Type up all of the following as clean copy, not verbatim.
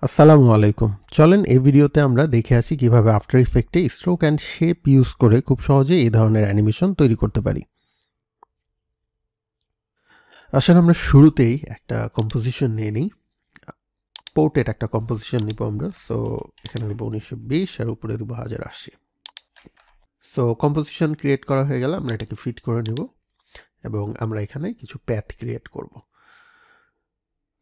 আসসালামু আলাইকুম। চলেন এই ভিডিওতে আমরা দেখে আসি কিভাবে আফটার ইফেক্টে স্ট্রোক অ্যান্ড শেপ ইউজ করে খুব সহজে এই ধরনের অ্যানিমেশন তৈরি করতে পারি। আসলে আমরা শুরুতেই একটা কম্পোজিশন নিয়ে নিই। পোর্ট্রেট একটা কম্পোজিশন নিব আমরা। সো এখানে দেব 1920 আর উপরে দেব 1080। সো কম্পোজিশন ক্রিয়েট করা হয়ে গেলে আমরা এটাকে ফিট করে নেব এবং আমরা এখানে কিছু প্যাথ ক্রিয়েট করব।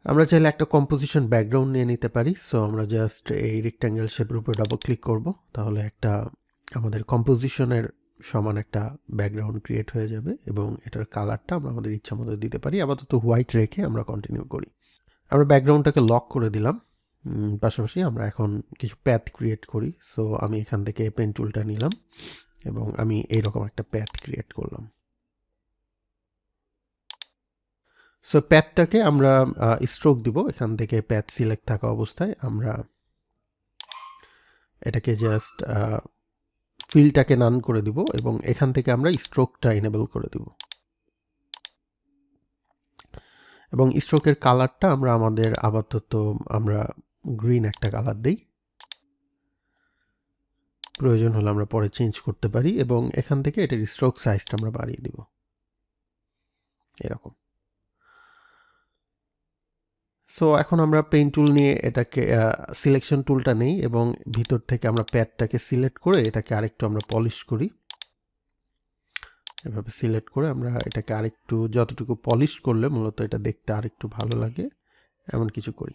আমরা চাইলে একটা কম্পোজিশন ব্যাকগ্রাউন্ড নিয়ে নিতে পারি। সো আমরা জাস্ট এই রেক্ট্যাঙ্গেল শেপের উপর ডাবল ক্লিক করব, তাহলে একটা আমাদের কম্পোজিশনের সমান একটা ব্যাকগ্রাউন্ড ক্রিয়েট হয়ে যাবে এবং এটার কালারটা আমরা আমাদের ইচ্ছা মতো দিতে পারি। আপাতত হোয়াইট রেখে আমরা কন্টিনিউ করি। আমরা ব্যাকগ্রাউন্ডটাকে লক করে দিলাম। পাশাপাশি আমরা এখন কিছু প্যাথ ক্রিয়েট করি। সো আমি এখান থেকে পেন টুলটা নিলাম এবং আমি এইরকম একটা প্যাথ ক্রিয়েট করলাম। সো প্যাথটাকে আমরা স্ট্রোক দিব। এখান থেকে প্যাথ সিলেক্ট থাকা অবস্থায় আমরা এটাকে জাস্ট ফিলটাকে নান করে দিব এবং এখান থেকে আমরা স্ট্রোকটা এনেবল করে দিব এবং স্ট্রোকের কালারটা আমরা আমাদের আপাতত আমরা গ্রিন একটা কালার দিই। প্রয়োজন হলে আমরা পরে চেঞ্জ করতে পারি এবং এখান থেকে এটার স্ট্রোক সাইজটা আমরা বাড়িয়ে দিব এরকম। সো এখন আমরা পেইন্ট টুল নিয়ে এটাকে সিলেকশন টুলটা নেই এবং ভিতর থেকে আমরা প্যাডটাকে সিলেক্ট করে এটাকে আরেকটু আমরা পলিশ করি। এভাবে সিলেক্ট করে আমরা এটাকে আরেকটু যতটুকু পলিশ করলে মূলত এটা দেখতে আরেকটু ভালো লাগে এমন কিছু করি।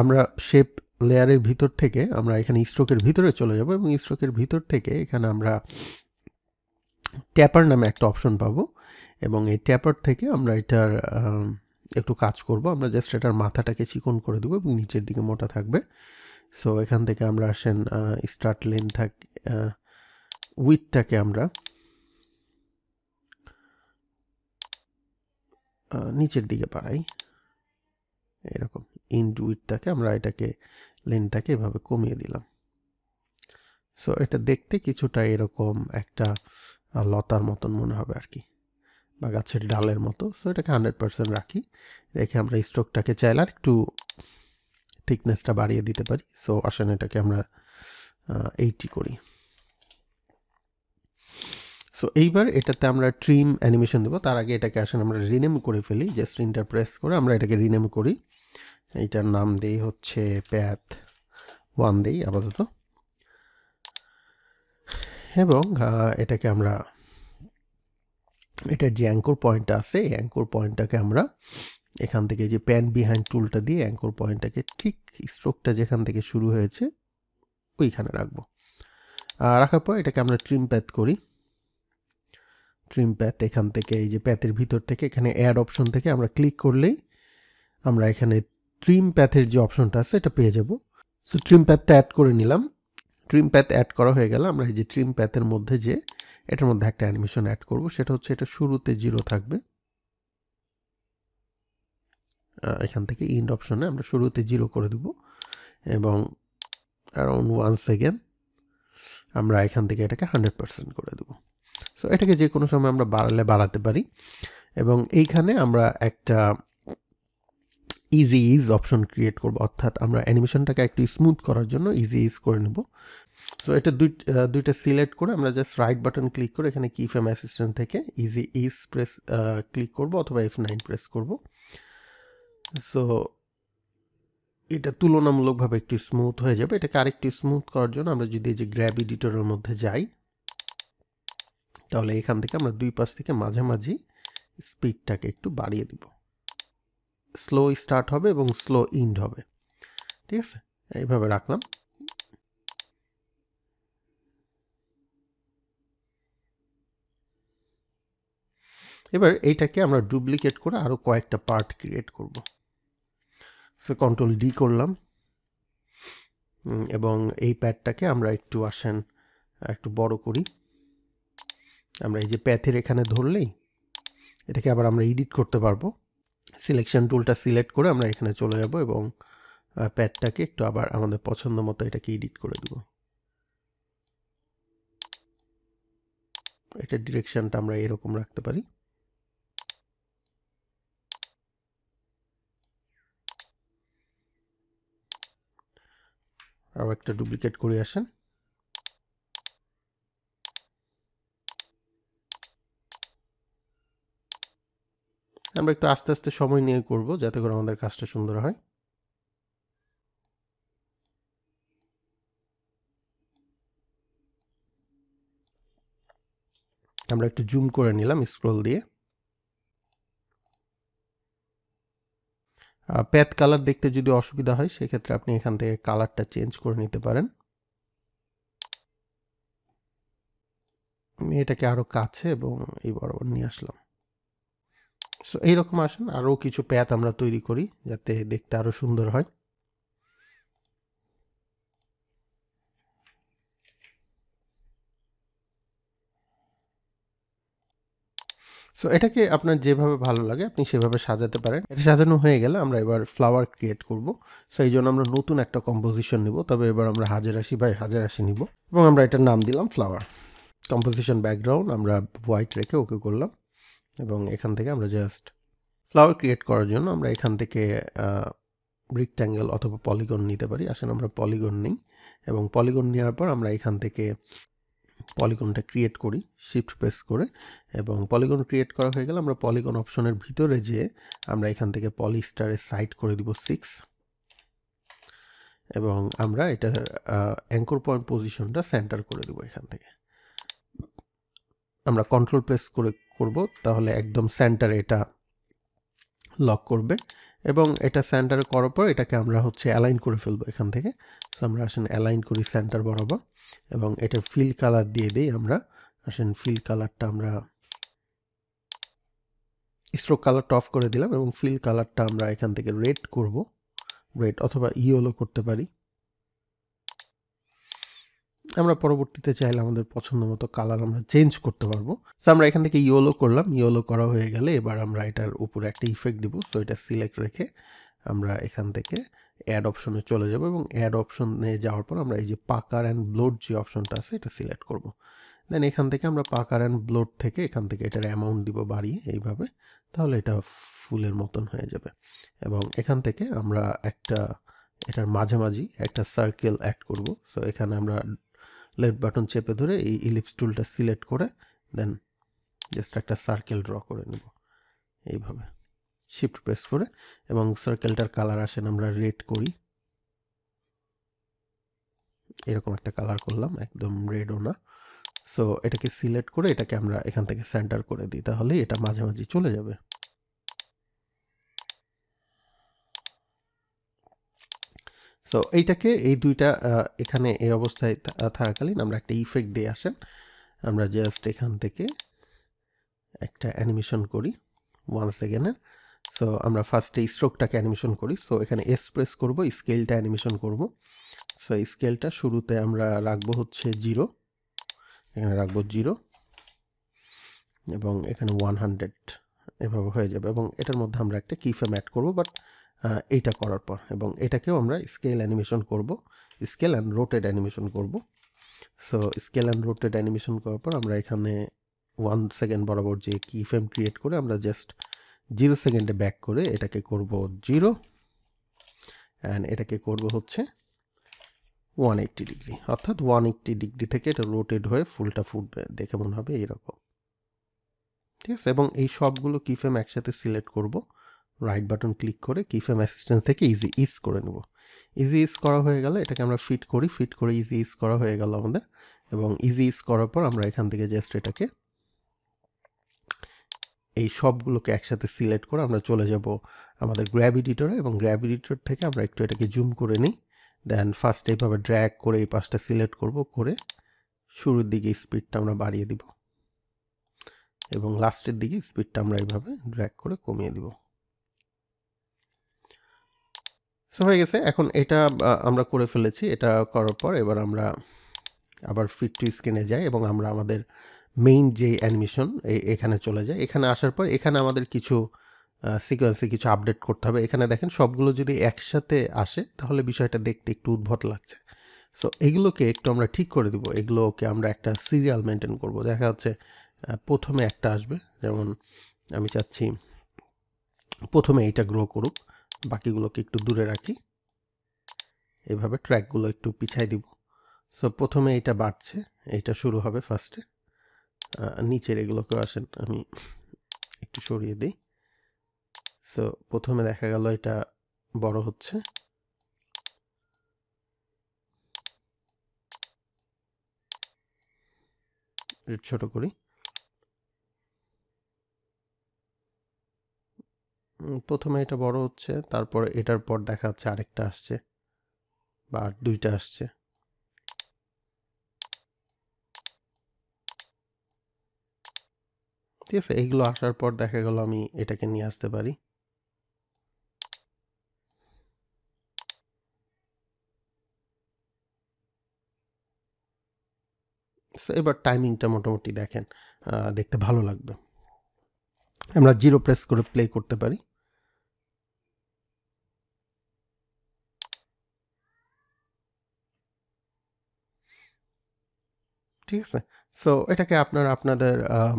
আমরা শেপ লেয়ারের ভিতর থেকে আমরা এখানে স্ট্রোকের ভিতরে চলে যাব এবং স্ট্রোকের ভিতর থেকে এখানে আমরা ট্যাপার নামে একটা অপশন পাবো এবং এই ট্যাপার থেকে আমরা এটার একটু কাজ করব। আমরা জাস্ট এটার মাথাটাকে চিকন করে দেবো এবং নিচের দিকে মোটা থাকবে। সো এখান থেকে আমরা আসেন স্টার্ট লেন উইথটাকে আমরা নিচের দিকে বাড়াই এরকম। ইন্ড উইথটাকে আমরা এটাকে লেনটাকে এভাবে কমিয়ে দিলাম। সো এটা দেখতে কিছুটা এরকম একটা লতার মতন মনে হবে আর কি, বা গাছের ডালের মতো। সো এটাকে 100% রাখি, রেখে আমরা স্ট্রোকটাকে চাইলে আর একটু থিকনেসটা বাড়িয়ে দিতে পারি। সো আসেন এটাকে আমরা 80 করি। সো এইবার এটাতে আমরা ট্রিম অ্যানিমেশন দেবো। তার আগে এটাকে আসেন আমরা রিনেম করে ফেলি। জাস্ট ইন্টার প্রেস করে আমরা এটাকে রিনেম করি। এইটার নাম দেই হচ্ছে প্যাথ 1 দেই আপাতত এবং এটাকে আমরা এটার যে অ্যাঙ্কর পয়েন্টটা আছে এই অ্যাঙ্কর পয়েন্টটাকে আমরা এখান থেকে যে প্যান বিহাইন্ড টুলটা দিয়ে অ্যাঙ্কর পয়েন্টটাকে ঠিক স্ট্রোকটা যেখান থেকে শুরু হয়েছে ওইখানে রাখবো। রাখার পর এটাকে আমরা ট্রিম প্যাথ করি। ট্রিম প্যাথ এখান থেকে এই যে প্যাথের ভিতর থেকে এখানে অ্যাড অপশন থেকে আমরা ক্লিক করলেই আমরা এখানে ট্রিম প্যাথের যে অপশনটা আছে এটা পেয়ে যাব। সো ট্রিম প্যাথটা অ্যাড করে নিলাম। ট্রিম প্যাথ অ্যাড করা হয়ে গেল। আমরা এই যে ট্রিম প্যাথের মধ্যে যে এটার মধ্যে একটা অ্যানিমেশন অ্যাড করব, সেটা হচ্ছে এটা শুরুতে 0 থাকবে। এখান থেকে ইন্ড অপশনে আমরা শুরুতে 0 করে দেব এবং অ্যারাউন্ড 1 সেকেন্ড আমরা এখান থেকে এটাকে 100% করে দেব। সো এটাকে যে কোনো সময় আমরা বাড়াতে পারি এবং এইখানে আমরা একটা ইজি ইজ অপশন ক্রিয়েট করব, অর্থাৎ আমরা অ্যানিমেশনটাকে একটু স্মুথ করার জন্য ইজি ইজ করে নেব। সো এটা দুইটা সিলেক্ট করে আমরা জাস্ট রাইট বাটন ক্লিক করে এখানে কি ফ্রেম অ্যাসিস্ট্যান্ট থেকে ইজি ইজ প্রেস ক্লিক করব অথবা F9 প্রেস করব। সো এটা তুলনামূলকভাবে একটু স্মুথ হয়ে যাবে। এটাকে আরেকটু স্মুথ করার জন্য আমরা যদি এই যে গ্র্যাব এডিটরের মধ্যে যাই, তাহলে এখান থেকে আমরা দুই পাশ থেকে মাঝামাঝি স্পিডটাকে একটু বাড়িয়ে দিব। স্লো স্টার্ট হবে এবং স্লো ইন্ড হবে, ঠিক আছে? এইভাবে রাখলাম। এবার এইটাকে আমরা ডুপ্লিকেট করে আরও কয়েকটা পার্ট ক্রিয়েট করব। সো কন্ট্রোল ডি করলাম এবং এই প্যাডটাকে আমরা একটু আসেন একটু বড় করি। আমরা এই যে প্যাথের এখানে ধরলেই এটাকে আবার আমরা এডিট করতে পারবো। সিলেকশন টুলটা সিলেক্ট করে আমরা এখানে চলে যাব এবং প্যাডটাকে একটু আবার আমাদের পছন্দ মতো এটাকে এডিট করে দেব। এটার ডিরেকশনটা আমরা এরকম রাখতে পারি। আরও একটা ডুপ্লিকেট করে আসেন। আমরা একটু আস্তে আস্তে সময় নিয়ে করব যাতে করে আমাদের কাজটা সুন্দর হয়। আমরা একটু জুম করে নিলাম স্ক্রল দিয়ে। প্যাথ কালার দেখতে যদি অসুবিধা হয় সেক্ষেত্রে আপনি এখান থেকে কালারটা চেঞ্জ করে নিতে পারেন। আমি এটাকে আরও কাছে এবং এই বরাবর নিয়ে আসলাম। সো এইরকম আসেন আরও কিছু প্যাথ আমরা তৈরি করি যাতে দেখতে আরও সুন্দর হয়। সো এটাকে আপনার যেভাবে ভালো লাগে আপনি সেভাবে সাজাতে পারেন। এটা সাজানো হয়ে গেলে আমরা এবার ফ্লাওয়ার ক্রিয়েট করব। সো এই জন্য আমরা নতুন একটা কম্পোজিশন নিব, তবে এবার আমরা 1080 বাই 1080 নিব এবং আমরা এটার নাম দিলাম ফ্লাওয়ার। কম্পোজিশন ব্যাকগ্রাউন্ড আমরা হোয়াইট রেখে ওকে করলাম এবং এখান থেকে আমরা জাস্ট ফ্লাওয়ার ক্রিয়েট করার জন্য আমরা এখান থেকে রেক্ট্যাঙ্গেল অথবা পলিগন নিতে পারি। আসেন আমরা পলিগন নিই এবং পলিগন নেওয়ার পর আমরা এখান থেকে পলিগনটা ক্রিয়েট করি শিফট প্রেস করে, এবং পলিগন ক্রিয়েট করা হয়ে গেলে আমরা পলিগন অপশনের ভিতরে যেয়ে আমরা এখান থেকে পলিস্টারে সাইড করে দিব 6 এবং আমরা এটা অ্যাঙ্কর পয়েন্ট পজিশনটা সেন্টার করে দেব। এখান থেকে আমরা কন্ট্রোল প্রেস করে করব, তাহলে একদম সেন্টারে এটা লক করবে এবং এটা সেন্টারে করার পর এটাকে আমরা অ্যালাইন করে ফেলবো এখান থেকে। সো আমরা আসেন অ্যালাইন করি সেন্টার বরাবর এবং এটা ফিল কালার দিয়ে দিই আমরা। আসেন ফিল কালারটা আমরা স্ট্রোক কালারটা অফ করে দিলাম এবং ফিল কালারটা আমরা এখান থেকে রেড করব, রেড অথবা ইয়েলো করতে পারি। আমরা পরবর্তীতে চাইলে আমাদের পছন্দ মতো কালার আমরা চেঞ্জ করতে পারবো। সো আমরা এখান থেকে ইয়েলো করলাম, ইয়েলো করা হয়ে গেলে এবার আমরা এটার উপরে একটা ইফেক্ট দিব। সো এটা সিলেক্ট রেখে আমরা এখান থেকে অ্যাড অপশনে চলে যাব এবং অ্যাড অপশনে যাওয়ার পর আমরা এই যে পাকার অ্যান্ড ব্লোড যে অপশনটা আছে এটা সিলেক্ট করব। দেন এখান থেকে আমরা পাকার অ্যান্ড ব্লোড থেকে এখান থেকে এটার অ্যামাউন্ট দিব বাড়িয়ে এইভাবে, তাহলে এটা ফুলের মতন হয়ে যাবে। এবং এখান থেকে আমরা এটার মাঝামাঝি একটা সার্কেল অ্যাড করব। সো এখানে আমরা লেফট বাটন চেপে ধরে এই ইলিপস টুলটা সিলেক্ট করে দেন জাস্ট একটা সার্কেল ড্র করে নেব এইভাবে শিফট প্রেস করে, এবং সার্কেলটার কালার আসেন আমরা রেড করি, এরকম একটা কালার করলাম, একদম রেডও না। সো এটাকে সিলেক্ট করে এটাকে আমরা এখান থেকে সেন্টার করে দিই, তাহলে এটা মাঝামাঝি চলে যাবে। সো এইটাকে এই দুইটা এখানে এই অবস্থায় থাকাকালীন আমরা একটা ইফেক্ট দিয়ে আসেন। আমরা জাস্ট এখান থেকে একটা অ্যানিমেশন করি 1 সেকেন্ডের। সো আমরা ফার্স্টে স্ট্রোকটাকে অ্যানিমেশন করি। সো এখানে এস প্রেস করব, স্কেলটা অ্যানিমেশন করব। সো স্কেলটা শুরুতে আমরা রাখবো 0, এখানে রাখবো 0 এবং এখানে 100 এভাবে হয়ে যাবে এবং এটার মধ্যে আমরা একটা কিফ্রেম অ্যাড করব বাট এইটা করার পর, এবং এটাকেও আমরা স্কেল অ্যানিমেশন করব, স্কেল অ্যান্ড রোটেট অ্যানিমেশন করব। So scale and rotate animation করার পর আমরা এখানে 1 সেকেন্ড বরাবর যে কিফ্রেম ক্রিয়েট করে আমরা জাস্ট 0 সেকেন্ডে ব্যাক করে এটাকে করব 0 অ্যান্ড এটাকে করব 180 ডিগ্রি, অর্থাৎ 180 ডিগ্রি থেকে এটা রোটেট হয়ে ফুলটা ফুটবে, দেখে মনে হবে এইরকম। ঠিক আছে, এবং এই সবগুলো কিফ্রেম একসাথে সিলেক্ট করব, রাইট বাটন ক্লিক করে কিফ্রেম অ্যাসিস্ট্যান্ট থেকে ইজি ইজ করে নেব। ইজি ইজ করা হয়ে গেলে এটাকে আমরা ফিট করি, ফিট করে ইজি ইজ করা হয়ে গেল আমাদের, এবং ইজি ইজ করার পর আমরা এখান থেকে জাস্ট এটাকে এই সবগুলোকে একসাথে সিলেক্ট করে আমরা চলে যাব আমাদের গ্র্যাব এডিটরে, এবং গ্র্যাব এডিটর থেকে আমরা একটু এটাকে জুম করে নিই। দেন ফার্স্ট এইভাবে ড্র্যাগ করে এই পাশটা সিলেক্ট করব, করে শুরুর দিকে স্পিডটা আমরা বাড়িয়ে দিব এবং লাস্টের দিকে স্পিডটা আমরা এইভাবে ড্র্যাগ করে কমিয়ে দিব। সো হয়ে গেছে। এখন এটা আমরা করে ফেলেছি। এটা করার পর এবার আমরা আবার ফিট টু স্ক্রিনে যাই এবং আমরা আমাদের মেইন যে অ্যানিমেশন এখানে চলে যাই। এখানে আসার পর এখানে আমাদের কিছু সিকোয়েন্সে কিছু আপডেট করতে হবে। এখানে দেখেন সবগুলো যদি একসাথে আসে তাহলে বিষয়টা দেখতে একটু উদ্ভট লাগছে। সো এগুলোকে একটু আমরা ঠিক করে দিব, এগুলোকে আমরা একটা সিরিয়াল মেনটেন করব। দেখা যাচ্ছে প্রথমে একটা আসবে, যেমন আমি চাচ্ছি প্রথমে এইটা গ্রো করুক, বাকিগুলোকে একটু দূরে রাখি, এইভাবে ট্র্যাকগুলো একটু পিছাই দিব। সো প্রথমে এটা বাড়ছে, এইটা শুরু হবে ফার্স্টে। নিচের এগুলোকেও আসেন আমি একটু সরিয়ে দিই। সো প্রথমে দেখা গেল এটা বড় হচ্ছে, ছোট করি। প্রথমে এটা বড় হচ্ছে, তারপর এটার পর দেখা যাচ্ছে আরেকটা আসছে বা আর দুইটা আসছে। ঠিক আছে, এইগুলো আসার পর দেখা গেল আমি এটাকে নিয়ে আসতে পারি। সো এবার টাইমিংটা মোটামুটি দেখেন, দেখতে ভালো লাগবে। আমরা 0 প্রেস করে প্লে করতে পারি। ঠিক আছে, সো এটাকে আপনারা আপনাদের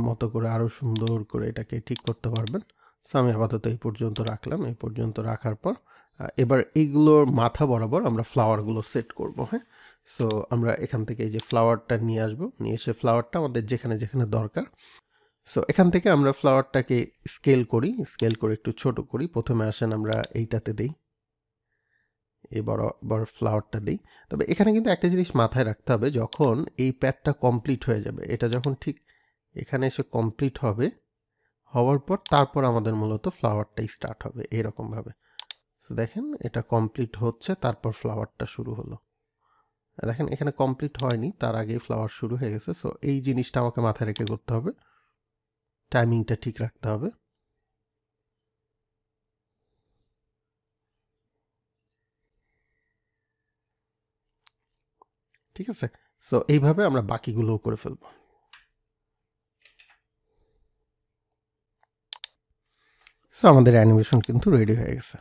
মতো করে আরও সুন্দর করে এটাকে ঠিক করতে পারবেন। সো আমি আপাতত এই পর্যন্ত রাখলাম। এই পর্যন্ত রাখার পর এবার এইগুলোর মাথা বরাবর আমরা ফ্লাওয়ারগুলো সেট করব। হ্যাঁ, সো আমরা এখান থেকে এই যে ফ্লাওয়ারটা নিয়ে আসবো, নিয়ে এসে ফ্লাওয়ারটা আমাদের যেখানে যেখানে দরকার, সো এখান থেকে আমরা ফ্লাওয়ারটাকে স্কেল করি, স্কেল করে একটু ছোট করি। প্রথমে আসেন আমরা এইটাতে দিই, এই বড় বড় ফ্লাওয়ারটা দিই। তবে এখানে কিন্তু একটা জিনিস মাথায় রাখতে হবে, যখন এই প্যাডটা কমপ্লিট হয়ে যাবে, এটা যখন ঠিক এখানে এসে কমপ্লিট হবে, হওয়ার পর তারপর আমাদের মূলত ফ্লাওয়ারটাই স্টার্ট হবে এরকমভাবে। সো দেখেন এটা কমপ্লিট হচ্ছে, তারপর ফ্লাওয়ারটা শুরু হলো। দেখেন এখানে কমপ্লিট হয়নি, তার আগেই ফ্লাওয়ার শুরু হয়ে গেছে। সো এই জিনিসটা আমাকে মাথায় রেখে করতে হবে, টাইমিংটা ঠিক রাখতে হবে। ঠিক আছে, সো এইভাবে আমরা বাকিগুলোও করে ফেলবো। সো আমাদের অ্যানিমেশন কিন্তু রেডি হয়ে গেছে।